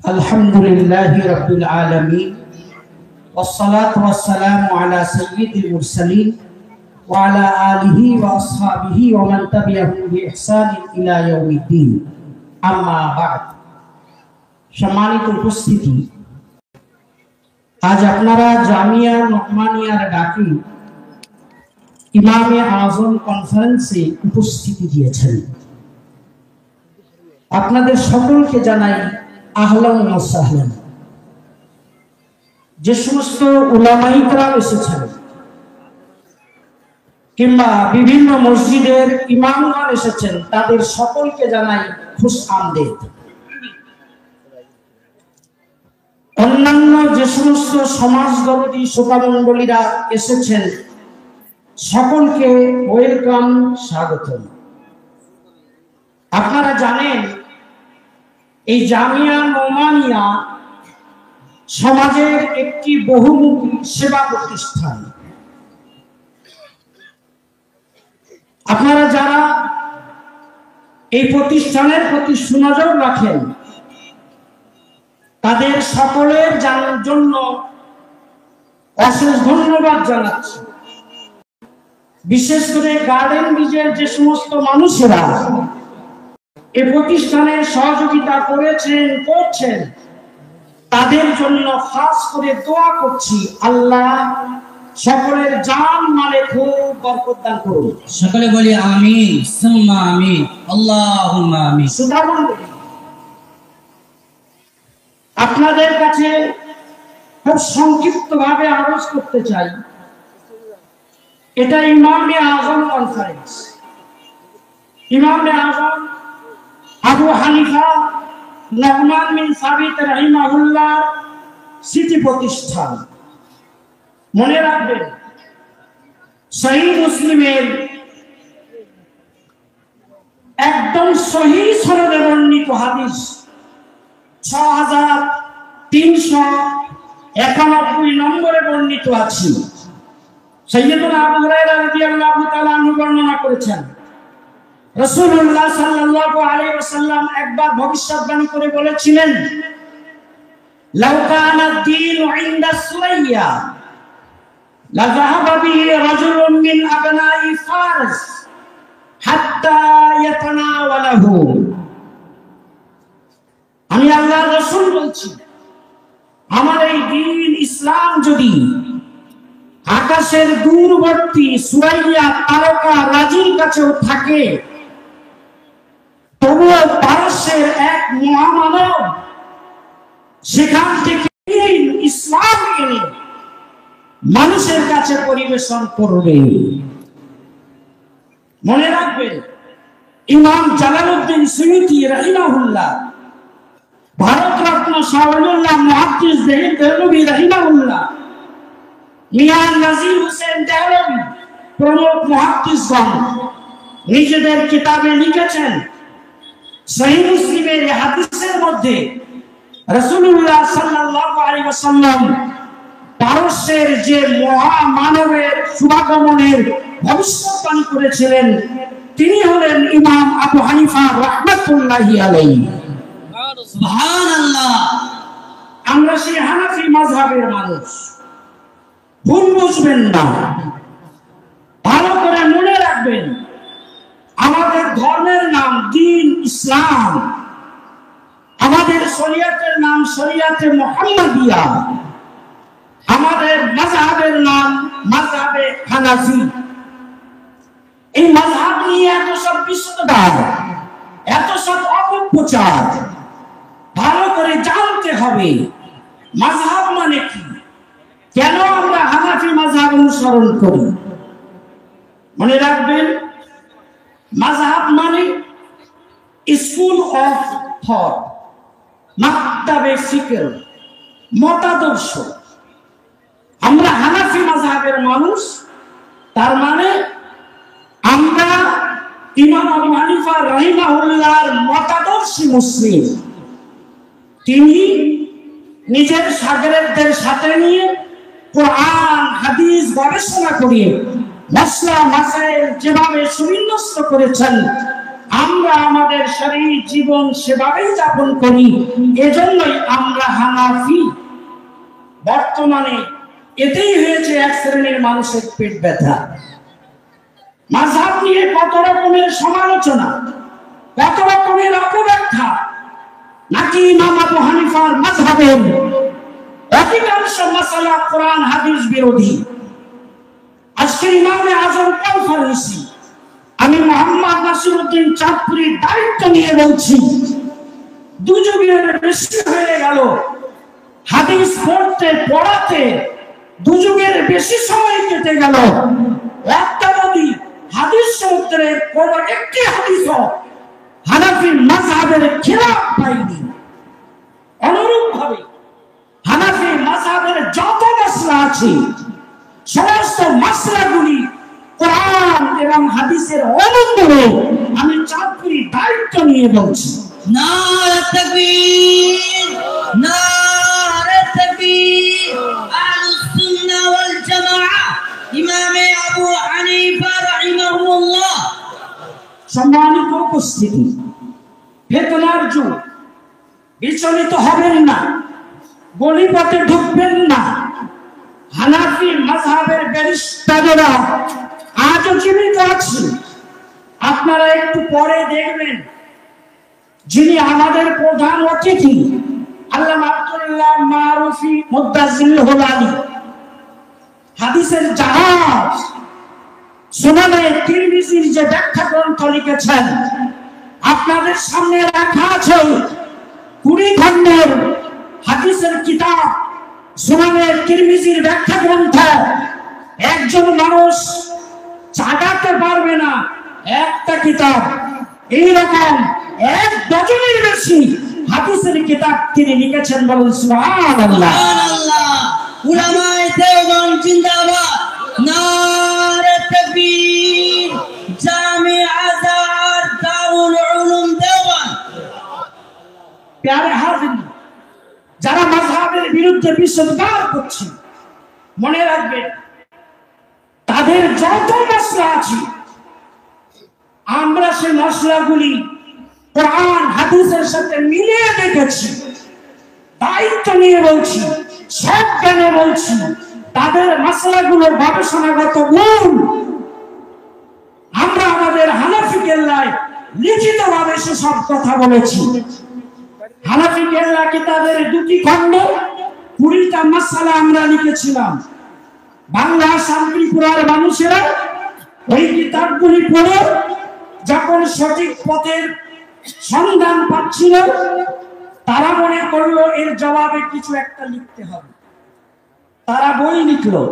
अल्हम्दुलिल्लाहि रब्बिल आलमीन वस्सलातु वस्सलामु अला सय्यिदिल मुरसलीन व अला आलिहि व अस्हाबिहि व मन तबिअहुम बि इहसानिन इला यौमिद्दीन अम्मा बाद। सम्मानित उपस्थिति, आज আপনারা জামিয়া নোমানিয়ার ডাকে ইমামে আজম কনফারেন্সে উপস্থিতি দিয়েছেন। আপনাদের সকলকে জানাই আহলান ওয়া সাহলান। যে সমস্ত উলামায়ে কেরাম এসেছেন কিংবা বিভিন্ন মসজিদের ইমামগণ এসেছেন, তাদের সকলকে জানাই খুশ আমদেদ। অন্যান্য যে সমস্ত সমাজদরদী শ্রোতামণ্ডলীরা এসেছেন, সকলকে ওয়েলকাম, স্বাগতম। আপনারা জানেন এই জামিয়া নোমানিয়া সমাজের একটি বহুমুখী সেবা প্রতিষ্ঠান। আপনারা যারা এই প্রতিষ্ঠানের প্রতি সুনজর রাখেন, তাদের সকলের জানার জন্য অশেষ ধন্যবাদ জানাচ্ছি। বিশেষ করে গার্ডেন ব্রিজের যে সমস্ত মানুষেরা এই প্রতিষ্ঠানের সহযোগিতা করেছেন, করছেন, তাদের জন্য খাস করে দোয়া করছি, আল্লাহ সকলের জান মালে খুব বরকত দান করুন। সকলে বলি আমিন, সুম্মা আমিন, আল্লাহুম্মা আমিন। সুবহানাল্লাহ। আপনাদের কাছে খুব সংক্ষিপ্তভাবে আরজ করতে চাই, এটা ইমামে আজম কনফারেন্স। ইমামে আজম আবু হানিফা নুমান বিন সাবিত রাহিমাহুল্লাহ স্মৃতি প্রতিষ্ঠান। মনে রাখবেন, সহিহ মুসলিমের একদম সহিহ সনদে বর্ণিত হাদিস 6391 নম্বরে বর্ণিত আছে। সাইয়্যিদুনা আবু হুরায়রা রাদিয়াল্লাহু তাআলা আনহু বর্ণনা করেছেন, রাসূলুল্লাহ সাল্লাল্লাহু আলাইহি ওয়াসাল্লাম একবার ভবিষ্যৎবাণী করে বলেছিলেন, লাউ কানা দ্বীনু ইনদা সুরাইয়া লা যাহাবা বিহি রাজুলুন মিন আবনাই ফারস হাত্তা ইয়াতানাওয়ালাহু। আমি আল্লাহর রাসূল বলছি, আমার এই দ্বীন ইসলাম যদি আকাশের দূরবর্তী সুরাইয়া তারকা রাজির কাছেও থাকে, তবুও পারস্যের এক মহামানব সেখান থেকে ইসলাম এনে মানুষের কাছে পরিবেশন করবে। মনে রাখবেন, ইমাম জালালউদ্দিন সুয়ুতী রাহিমাহুল্লাহ, ভারতরত্ন শাহওয়ালিউল্লাহ মুহাদ্দিস দেহলভী রাহিমাহুল্লাহ, মিয়াঁ নাজির হোসেন দেহলভী প্রমুখ মুহাদ্দিসগণ নিজেদের কিতাবে লিখেছেন, সহিহ মুসলিমের হাদিসের মধ্যে রাসূলুল্লাহ সাল্লাল্লাহু আলাইহি ওয়াসাল্লাম পারস্যের যে মহামানবের শুভাগমনের ভবিষ্যৎবাণী করেছিলেন, তিনি হলেন ইমাম আবু হানিফা রাহমাতুল্লাহি আলাইহি। সুবহানাল্লাহ। আমরা সেই হানাফি মাযহাবের মানুষ, ভুল বুঝবেন না, ভালো করে মনে রাখবেন, আমাদের ধর্মের নাম দ্বীন ইসলাম, আমাদের শরীয়তের নাম শরীয়তে মুহাম্মাদিয়া, আমাদের মাযহাবের নাম মাযহাবে হানাফি। এই মাযহাব নিয়ে এত সব বিস্তৃততা, এত সব অপপ্রচার, ভালো করে জানতে হবে মাযহাব মানে কি, কেন আমরা হানাফি মাযহাব অনুসরণ করি। মনে রাখবেন, মাযহাব মানে স্কুল অফ থট, মাকতাবে ফিকর, মতাদর্শ। আমরা হানাফি মাযহাবের মানুষ, তার মানে আমরা ইমাম আবু হানিফা রাহিমাহুল্লাহর মতাদর্শী মুসলিম। তিনি নিজের শাগিরদের সাথে নিয়ে কোরআন হাদিস গবেষণা করে মাসলা মাসাইল যেভাবে সুবিন্যস্ত করেছেন, আমরা আমাদের শরীর জীবন সেভাবেই যাপন করি, এজন্যই আমরা হানাফি। বর্তমানে এতেই হয়েছে এক শ্রেণীর মানুষের পেট ব্যথা। মাযহাব নিয়ে কত রকমের সমালোচনা, কত রকমের অপব্যাখ্যা, নাকি ইমাম আবু হানিফার মাযহাবের অধিকাংশ মাসালা কোরআন হাদিস বিরোধী। আজকে ইমামে আজম কনফারেন্সে আমি মোহাম্মদ নাসিরউদ্দিন চাঁদপুরীর দায়িত্ব নিয়ে বলছি, দুযুগের বেশি হয়ে গেল হাদিস পড়াতে, দুযুগের বেশি সময় কেটে গেল, অত্যাবধি হাদিস সমুদ্রের কোন একটি হাদিসও হানাফি মাযহাবের খেলাফ পাইনি। অনুরূপ ভাবে হানাফি মাযহাবের যত মাসলা আছে সমস্ত মাসলাগুলি কোরআন এবং হাদিসের অনুমোদনে আমি চাঁদপুরী দায়িত্ব নিয়ে বলছি। নারে তাকবীর, নারে তাকবীর। আহলুস সুন্নাহ ওয়াল জামাআহ ইমাম আবু হানিফা রাহিমাহুল্লাহ। সম্মানিত উপস্থিতি, ফিতনার যুগ, বিচলিত হবেন না, গলিপথে ঢুকবেন না। হানাফি মাযহাবের ব্যারিস্টাররা আজও জীবিত আছে। আপনারা একটু পরে দেখবেন যিনি আমাদের প্রধান অতিথি আল্লামা আব্দুল্লাহ মারুফি মুদাজ্জিলুল আলী, হাদিসের জাহাজ সুনানে তিরমিজির যে ব্যাখ্যা গ্রন্থ লিখেছেন, আপনাদের সামনে রাখা আছে 20 খণ্ডের হাদিসের কিতাব সুনানে তিরমিজির ব্যাখ্যা গ্রন্থ। একজন মানুষ চাগাতে পারবে না একটা কিতাব, এইরকম 1 ডজনের বেশি হাদিসের কিতাব তিনি লিখেছেন। বলুন সুবহানাল্লাহ। সুবহানাল্লাহ। উলামায়ে দেওবন্দ জিন্দাবাদ, নারে তাকবীর। জামি আজহার দারুল উলুম দেওবন্দ। প্যারে হাজির, যারা মাযহাবের বিরুদ্ধে বিশ্বগার করছে, মনে রাখবেন তাদের যত মশলা আছে আমরা সেই মশলাগুলি কোরআন হাদিসের সাথে মিলিয়ে দেখেছি। দায়িত্ব নিয়ে বলছি, সব জ্ঞানে বলছি, তাদের মশলাগুলোর গবেষণাগত গুণ আমরা আমাদের হানাফি কেল্লায় লিখিতভাবে সেসব কথা বলেছি। হানাফি কেল্লা কিতাবের 2টি খণ্ড 20টা মাসআলা আমরা লিখেছিলাম। বাংলা শান্তিপুরার মানুষেরা ওই কিতাবগুলি পড়ে যখন সঠিক পথের সন্ধান পাচ্ছিল, তারা মনে করলো এর জবাবে কিছু একটা লিখতে হবে। তারা বই লিখলো।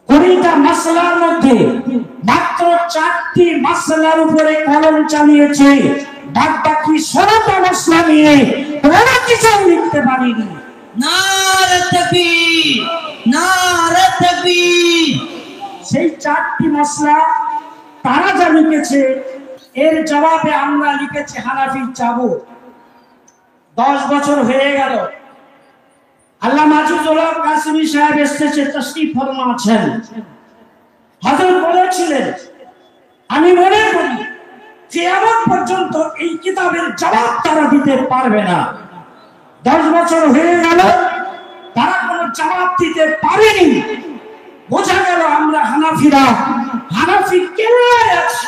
20টা মাসআলার মধ্যে মাত্র 4টি মাসআলার উপরে কলম চালিয়েছে, বাকি 16টা মাসআলা নিয়ে কোনো কিছু লিখতে পারেনি। নারে তাকবীর, নারে তাকবীর। সেই 4টি মাসআলা তারা যা লিখেছে, এর জবাবে আমরা লিখেছি হানাফির চাবুক। 10 বছর হয়ে গেল। আল্লামা আজিজুল হক কাসেমী সাহেব এসেছে, তাশরীফ ফরমা আছেন। হযরত বলেছিলেন, আমি মনে করি যে এমন পর্যন্ত এই কিতাবের জবাব তারা দিতে পারবে না। 10 বছর হয়ে গেল, তারা কোনো জবাব দিতে পারেনি। বোঝা গেল আমরা হানাফিরা হানাফি কেল্লায় আছি,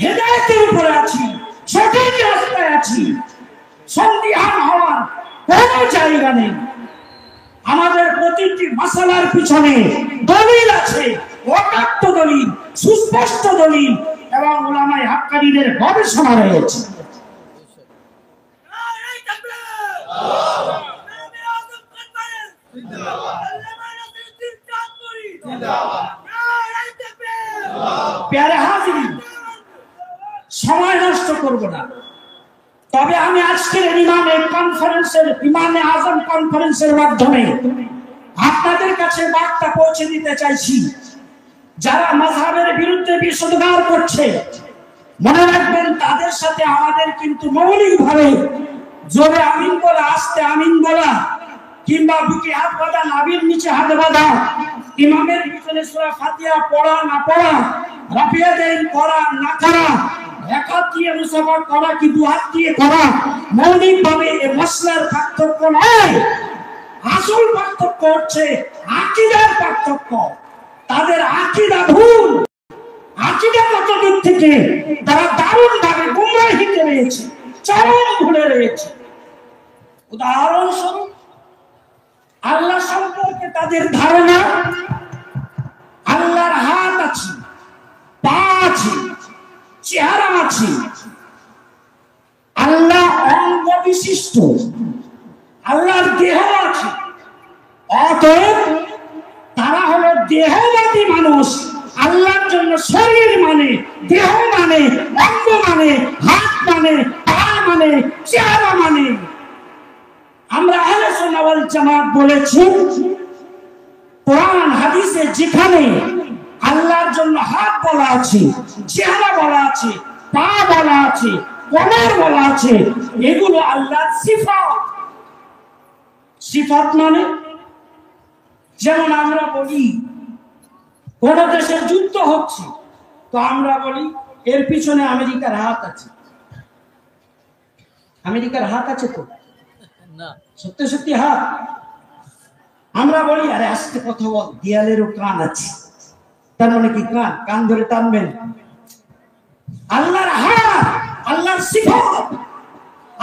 হেদায়েতের উপরে আছি, সঠিক রাস্তায় আছি, সন্দিহান হওয়ার কোনো জায়গা নেই। আমাদের প্রতিটি মাসআলার পিছনে দলিল আছে, অকাট্য দলিল, সুস্পষ্ট দলিল এবং উলামায়ে হাক্কানীদের গবেষণা রয়েছে। প্যারে হাজিরিন, সময় নষ্ট করব না, তবে আমি আজকের ইমামে আজম কনফারেন্সের মাধ্যমে আপনাদের কাছে বার্তা পৌঁছে দিতে চাইছি। যারা মাযহাবের বিরুদ্ধে বিশ্বগার করছে, মনে রাখবেন তাদের সাথে আমাদের কিন্তু মৌলিকভাবে জোরে আমিন বলা, আস্তে আমিন বলা, কিংবা বুকে হাত বাঁধা, নাভির নিচে হাত বাঁধা, ইমামের পিছনে সূরা ফাতিহা পড়া না পড়া, রাফিয়াদাইন করা না করা, এক হাত দিয়ে মুসাফা করা কি দু হাত দিয়ে করা মৌলিকভাবে এই মশলার পার্থক্য নয়। আসল পার্থক্য হচ্ছে আকীদার পার্থক্য। তাদের আকীদা ভুল। আকীদাগত দিক থেকে তারা দারুণভাবে গুমরাহিতে রয়েছে, চরম ভুলে রয়েছে। উদাহরণস্বরূপ আল্লাহ সম্পর্কে তাদের ধারণা আল্লাহর হাত আছে, পা আছে, চেহারা আছে, আল্লাহ অঙ্গ বিশিষ্ট, আল্লাহর দেহ আছে। অতএব তারা হলো দেহবাদী মানুষ। আল্লাহর জন্য শরীর মানে, দেহ মানে, অঙ্গ মানে, হাত মানে, পা মানে, চেহারা মানে। আমরা আহলে সুন্নাহ ওয়াল জামাত বলেছি, কোরআন হাদিসে যেখানে আল্লাহর জন্য হাত বলা আছে, চেহারা বলা আছে, পা বলা আছে, কমর বলা আছে, এগুলো আল্লাহর সিফাত। সিফাত মানে যেমন আমরা বলি কোন দেশের যুদ্ধ হচ্ছে, তো আমরা বলি এর পিছনে আমেরিকার হাত আছে। আমেরিকার হাত আছে তো না, সত্যি সত্যি হাত। আমরা বলি আরে আস্তে কথা বল, দেয়ালেরও কান আছে। তার মানে কি কান? কান ধরে টানবেন? আল্লাহর হাত, আল্লাহর সিফাত,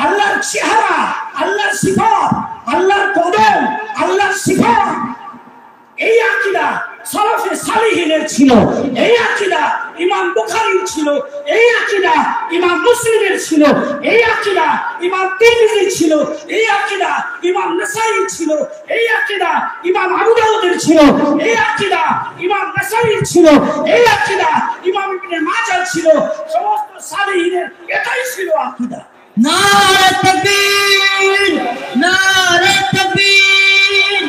আল্লাহর চেহারা, আল্লাহর সিফাত, আল্লাহর কদম, আল্লাহর সিফাত। এই আকীদা সালাফে সালিহিনের ছিল, এই আকীদা ইমাম বুখারীর ছিল, এই আকীদা ইমাম মুসলিমের ছিল, এই আকীদা ইমাম তিরমিজির ছিল, এই আকীদা ইমাম নাসাঈর ছিল, এই আকীদা ইমাম আবু দাউদের ছিল, এই আকীদা ইমাম নাসাঈর ছিল, এই আকীদা ইমাম ইবনে মাজাহ ছিল। সমস্ত সালিহিনের এটাই ছিল আকীদা। নারে তাকবীর, নারে তাকবীর।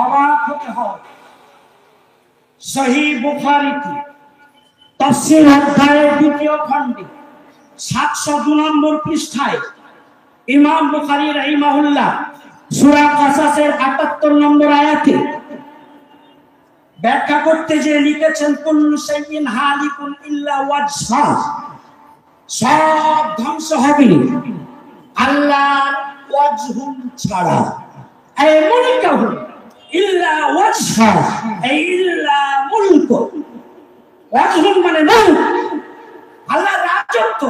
অবাক হতে হয়, সহিহ বুখারীতে তাফসীর অধ্যায়ের 2য় খণ্ডে 702 নম্বর পৃষ্ঠায় ইমাম বুখারী রাহিমাহুল্লাহ সূরা কাসাসের 78 নম্বর আয়াতে ব্যাখ্যা করতে যে লিখেছেন, কুল্লু শাইইন হালিকুন ইল্লা ওয়াজহা, সব ধ্বংস হবে আল্লাহর ওয়াজহুন ছাড়া। এই মুলকাহু ইল্লা ওয়াজহা, এই ইল্লা মুলক। ওয়াজহুন মানে মুলক, আল্লাহর রাজত্ব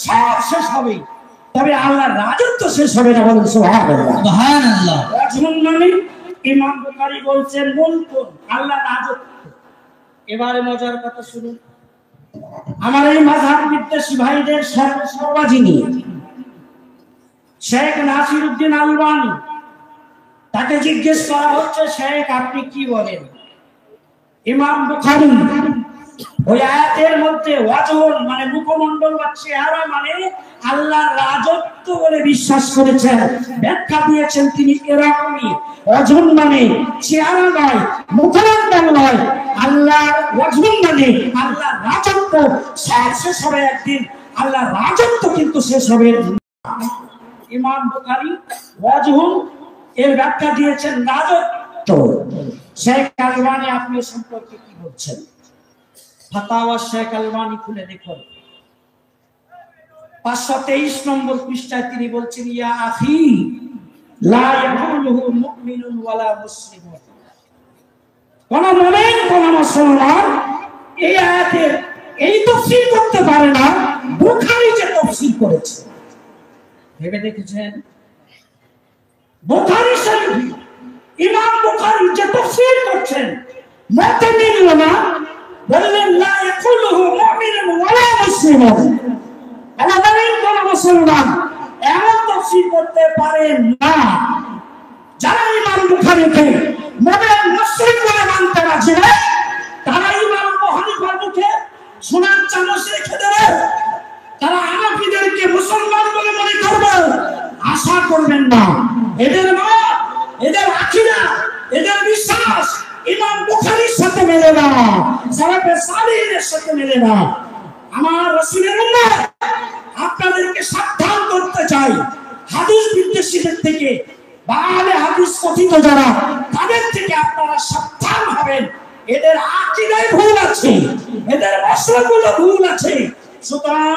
সব শেষ হবে, তবে আল্লাহর রাজত্ব শেষ হবে না। বলেন সুবহানাল্লাহ, সুবহানাল্লাহ। ওয়াজহুন মানে ইমাম বুখারী বলছেন মুলক, আল্লাহর রাজত্ব। এবারে মজার কথা শুনুন, আমার এই মাযহাব বিদ্বেষী ভাইদের সর্বাধিনী শেখ নাসিরউদ্দিন আলবানী, তাকে জিজ্ঞেস করা হচ্ছে, শেখ আপনি কি বলেন? ইমাম বুখারী ওই আয়াতের মধ্যে ওয়াজহুন মানে মুখমণ্ডল বা চেহারা মানে আল্লাহর রাজত্ব বলে বিশ্বাস করেছেন। ব্যাখ্যা দিয়েছেন তিনি এরকমই, ওয়াজহুন মানে চেহারা নয়, মুখমণ্ডল নয়, আল্লাহর ওয়াজহুন মানে আল্লাহর রাজত্ব। সব শেষ হবে একদিন, আল্লাহর রাজত্ব কিন্তু শেষ হবে না। ইমাম বুখারী ওয়াজহুন এর ব্যাখ্যা দিয়েছেন রাজত্ব। শেখ আলবানী আপনি সম্পর্কে কি বলছেন? ফাতাওয়া শেখ আলবানী খুলে দেখুন, 523 নম্বর পৃষ্ঠায় তিনি বলছেন, ইয়া আখি লা ইয়াকুলুহু মুমিনুন ওয়ালা মুসলিমুন। কোন মুমিন কোন মুসলমান এই আয়াতের এই তাফসীর করতে পারে না বুখারী যে তাফসীর করেছে। ভেবে দেখেছেন? বুখারী শরীফ ইমাম বুখারী যে তাফসীর করছেন মতে মিলল না। বললেন লা ইয়াকুলুহু মুমিনুন ওয়ালা মুসলিমুন, আমাদের কোন মুসলমান এমন তাফসীর করতে পারেন না। যারা ইমাম বুখারীকে মুমিন মুসলিম বলে মানতে রাজি না, তারা ইমাম আবু হানিফার মুখে সোনার চামচ রেখে দেবে, তারা হানাফিদেরকে মুসলমান বলে মনে করবে। আশা করবেন না, এদের মত, এদের আকীদা, এদের বিশ্বাস ইমাম বুখারীর সাথে মেলে না, সালাফে সালিহিনের সাথে মেলে না। আমার রাসূলের উম্মত আপনাদেরকে সাবধান করতে চাই হাদিস বিদ্বেষীদের থেকে, বা আহলে হাদিস কথিত যারা, তাদের থেকে আপনারা সাবধান হবেন। এদের আকীদায় ভুল আছে, এদের মশলাগুলো ভুল আছে। সুতরাং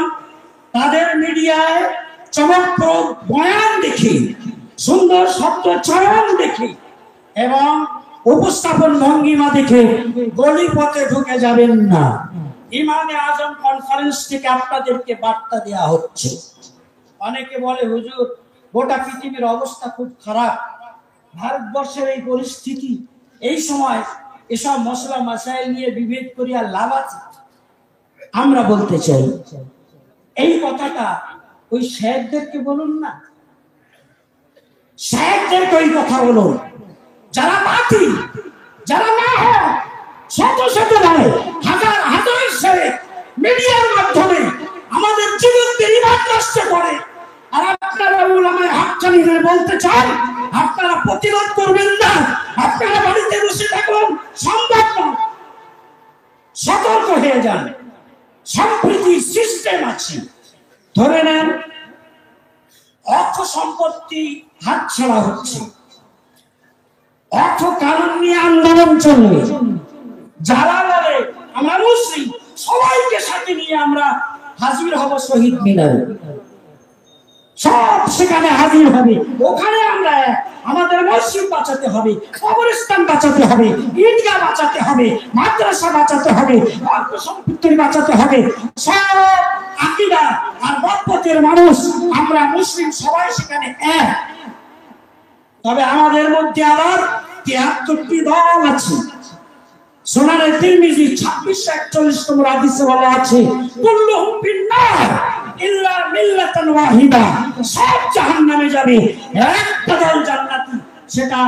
তাদের মিডিয়ায় চমকপ্রদ বয়ান দেখে, সুন্দর শব্দ চয়ন দেখে এবং উপস্থাপন ভঙ্গিমা দেখে গলি পথে ঢুকে যাবেন না। ইমামে আজম কনফারেন্স থেকে আপনাদেরকে বার্তা দেওয়া হচ্ছে। অনেকে বলে হুজুর গোটা পৃথিবীর অবস্থা খুব খারাপ, ভারতবর্ষের এই পরিস্থিতি, এই সময় এসব মশলা মাসাইল নিয়ে বিভেদ করিয়া লাভ আছে? আমরা বলতে চাই এই কথাটা ওই শেখদেরকে বলুন না, শেখদেরকে ওই কথা বলুন যারা বাতিল, যারা না হয় শত শত নয় হাজার হাজার শেখ মিডিয়ার মাধ্যমে আমাদের জীবনকে ইমান নষ্ট করে। আর আপনারা উলামায়ে হাক্কানীদের বলতে চান আপনারা প্রতিরোধ করবেন না, আপনারা বাড়িতে বসে থাকুন, সম্ভব নয়। সতর্ক হয়ে যান, সম্প্রীতির সিস্টেম আছে। ধরে নেন অর্থ সম্পত্তি হাতছাড়া হচ্ছে, অর্থ কানুন নিয়ে আন্দোলন চলবে। যারা বলে আমরা মুসলিম, সবাইকে সাথে নিয়ে আমরা হাজির হব শহীদ মিনারে, সব সেখানে হাজির হবে। ওখানে আমরা আমাদের মসজিদ বাঁচাতে হবে, কবরস্থান বাঁচাতে হবে, ঈদগাহ বাঁচাতে হবে, মাদ্রাসা বাঁচাতে হবে, অর্থ সম্পত্তি বাঁচাতে হবে। সব আকীদা আর মতপথের মানুষ আমরা মুসলিম সবাই সেখানে এক। তবে আমাদের মধ্যে আবার ৭৩টি দল আছে। সুনানে তিরমিজি ২৬৪১ হাদিসে বলা আছে কুল্লুহুম ফিন্নার ইল্লা মিল্লাতান ওয়াহিদা, সব জাহান্নামে যাবে, একটা দল জান্নাতি, সেটা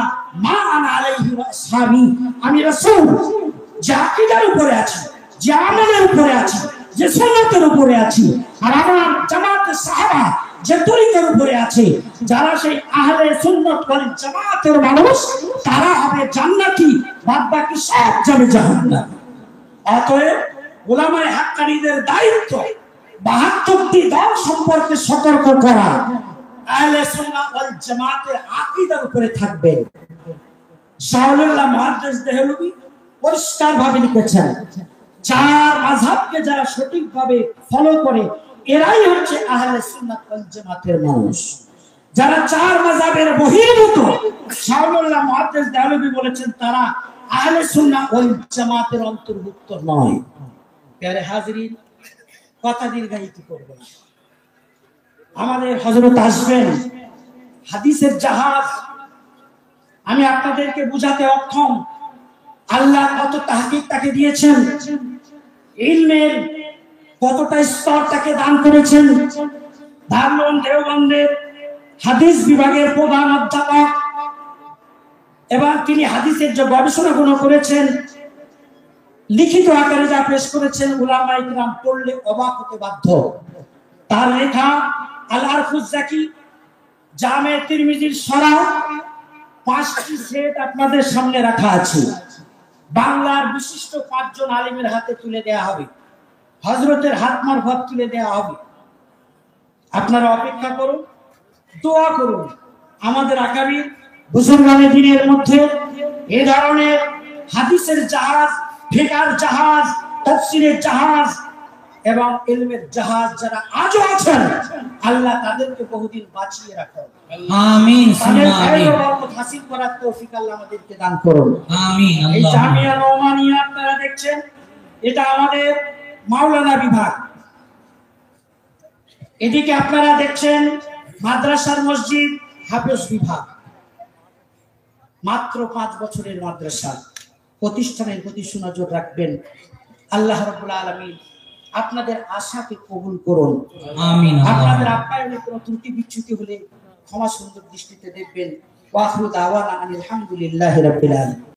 মা আনা আলাইহি ওয়া আসহাবি, আমি রাসূল যে আকীদার উপরে আছি, যে আমলের উপরে আছি, যে সুন্নাতের উপরে আছি, আর আমার জামাতের সাহাবা যে তরিকার উপরে আছে, যারা সেই আহলে সুন্নাত ওয়াল জামাতের মানুষ, তারা হবে জান্নাতি, বাদ বাকি সব যাবে জাহান্নাম। অতএব উলামায়ে হাক্কানীদের দায়িত্ব ৭২টি দল সম্পর্কে সতর্ক করা, আহলে সুন্নাত ওয়াল জামাতের আকীদার উপরে থাকবেন। শাহুল্লাহ মুহাদ্দিস দেহলভী পরিষ্কার ভাবে লিখেছেন, চার মাযহাবকে যারা সঠিকভাবে ফলো করে এরাই হচ্ছে আহলে সুন্নাত ওয়াল জামাতের মানুষ। যারা চার মাযহাবের বহির্ভূত, শাহুল্লাহ মুহাদ্দিস দেহলভী বলেছেন তারা আহলে সুন্নাত ওয়াল জামাতের অন্তর্ভুক্ত নয়। প্যারে হাজরিন, কথা দীর্ঘায়িত করব না। আমাদের হযরত আসবেন, হাদিসের জাহাজ। আমি আপনাদেরকে বুঝাতে অক্ষম আল্লাহ কত তাহকিক তাকে দিয়েছেন, ইলমের কতটা স্তর তাকে দান করেছেন। দারুল দেওবন্দের হাদিস বিভাগের প্রধান অধ্যাপক এবং তিনি হাদিসের যে গবেষণাগুলো করেছেন, লিখিত আকারে যা পেশ করেছেন, উলামায়ে কিরাম পড়লে অবাক হতে বাধ্য। তার লেখা আল আরফুজ জাকি, জামে তিরমিজির শরহ, 5টি সেট আপনাদের সামনে রাখা আছে। বাংলার বিশিষ্ট 5 জন আলিমের হাতে তুলে দেয়া হবে, হযরতের হাত মারফত তুলে দেয়া হবে। আপনারা অপেক্ষা করুন, দোয়া করুন আমাদের আগামী বুজুর্গানে দিনের মধ্যে এই ধরনের হাদিসের জাহাজ, ফিকহের জাহাজ, তাফসীরের জাহাজ এবং ইলমের জাহাজ যারা আজও আছেন, আল্লাহ তাদেরকে বহুদিন বাঁচিয়ে রাখুন। আমিন তাদের সুম্মা আমিন। বরকত হাসিল করার তৌফিক আল্লাহ আমাদেরকে দান করুন। আমিন। এই আল্লাহ জামিয়া রহমানিয়া আপনারা দেখছেন, এটা আমাদের মাওলানা বিভাগ। এদিকে আপনারা দেখছেন মাদ্রাসার মসজিদ হাফেজ বিভাগ। মাত্র 5 বছরের মাদ্রাসা, প্রতিষ্ঠানের প্রতি সুনজর রাখবেন। আল্লাহ রাব্বুল আলামিন আপনাদের আশাকে কবুল করুন। আমিন। আপনাদের আপ্যায়নে কোনো ত্রুটি বিচ্যুতি হলে ক্ষমা সুন্দর দৃষ্টিতে দেখবেন। ওয়া আখিরু দাওয়ানা আনিল হামদুলিল্লাহি রাব্বিল আলামিন।